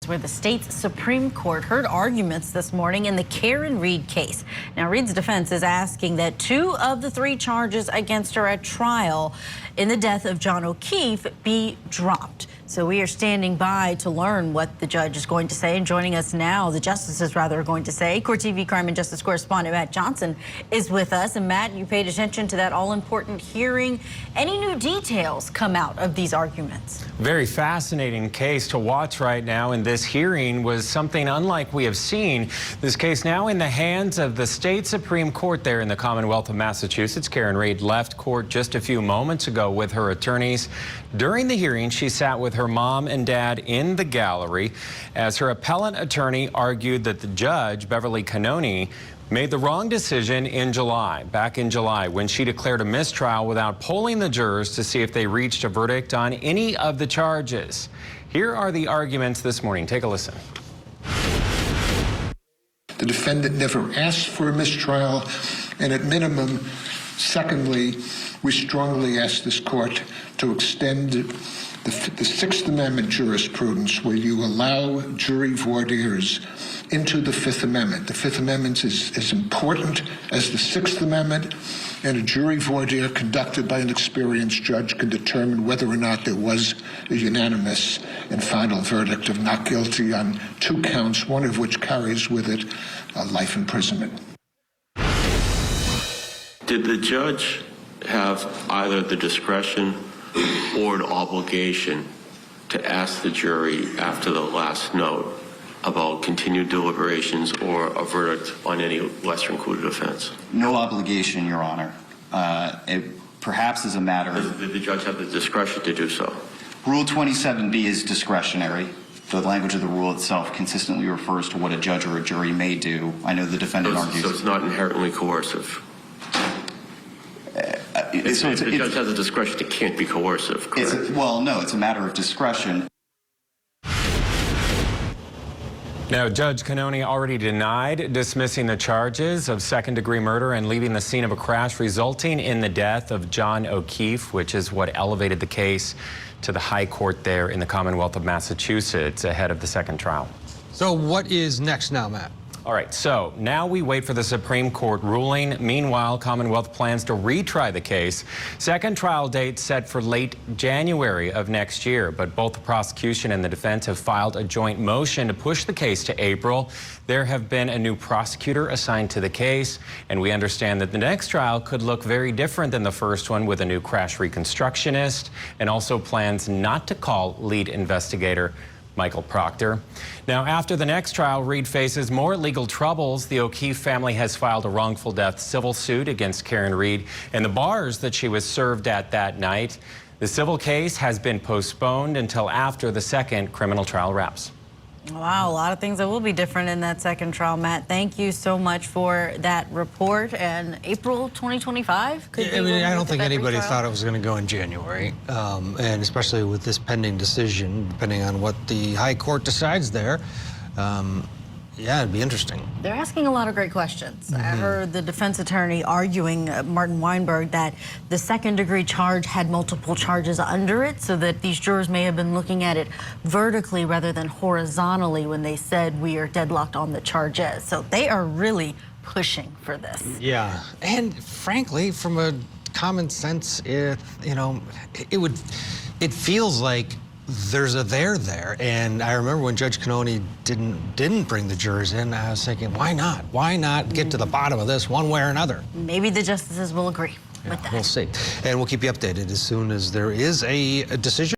where the state's Supreme Court heard arguments this morning in the Karen Reed case. Now, Reed's defense is asking that 2 of the 3 charges against her at trial in the death of John O'Keefe be dropped. So we are standing by to learn what the judge is going to say. And joining us now, the justices rather are going to say. Court TV crime and justice correspondent Matt Johnson is with us. And Matt, you paid attention to that all-important hearing. Any new details come out of these arguments? Very fascinating case to watch right now. And this hearing was something unlike we have seen. This case now in the hands of the state Supreme Court there in the Commonwealth of Massachusetts. Karen Reed left court just a few moments ago with her attorneys. During the hearing, she sat with her mom and dad in the gallery as her appellant attorney argued that the judge, Beverly Cannoni, made the wrong decision back in July, when she declared a mistrial without polling the jurors to see if they reached a verdict on any of the charges. Here are the arguments this morning. Take a listen. The defendant never asked for a mistrial, and at minimum, secondly, we strongly ask this court to extend the Sixth Amendment jurisprudence where you allow jury voir dires into the Fifth Amendment. The Fifth Amendment is as important as the Sixth Amendment, and a jury voir dire conducted by an experienced judge can determine whether or not there was a unanimous and final verdict of not guilty on 2 counts, one of which carries with it life imprisonment. Did the judge have either the discretion or an obligation to ask the jury after the last note about continued deliberations or a verdict on any lesser included offense? No obligation, Your Honor. It perhaps is a matter of... Did the judge have the discretion to do so? Rule 27B is discretionary. The language of the rule itself consistently refers to what a judge or a jury may do. I know the defendant argues... So it's not inherently coercive? If the judge has the discretion, it can't be coercive, correct? Well, no, it's a matter of discretion. Now, Judge Cannoni already denied dismissing the charges of second-degree murder and leaving the scene of a crash resulting in the death of John O'Keefe, which is what elevated the case to the High Court there in the Commonwealth of Massachusetts ahead of the second trial. So what is next now, Matt? All right, so now we wait for the Supreme Court ruling. Meanwhile, Commonwealth plans to retry the case. Second trial date set for late January of next year, but both the prosecution and the defense have filed a joint motion to push the case to April. There have been a new prosecutor assigned to the case, and we understand that the next trial could look very different than the first one, with a new crash reconstructionist and also plans not to call lead investigator Michael Proctor. Now, after the next trial, Reed faces more legal troubles. The O'Keefe family has filed a wrongful death civil suit against Karen Reed and the bars that she was served at that night. The civil case has been postponed until after the second criminal trial wraps. Wow, a lot of things that will be different in that second trial, Matt. Thank you so much for that report. And April 2025? I don't think anybody thought it was going to go in January, and especially with this pending decision, depending on what the High Court decides there. Yeah, it'd be interesting. They're asking a lot of great questions. I heard the defense attorney arguing, Martin Weinberg, that the second-degree charge had multiple charges under it, so that these jurors may have been looking at it vertically rather than horizontally when they said we are deadlocked on the charges. So they are really pushing for this. Yeah, and frankly, from a common sense, it feels like there's a there, and I remember when Judge Cannoni didn't bring the jurors in, I was thinking, why not? Why not get to the bottom of this one way or another? Maybe the justices will agree with that. We'll see, and we'll keep you updated as soon as there is a decision.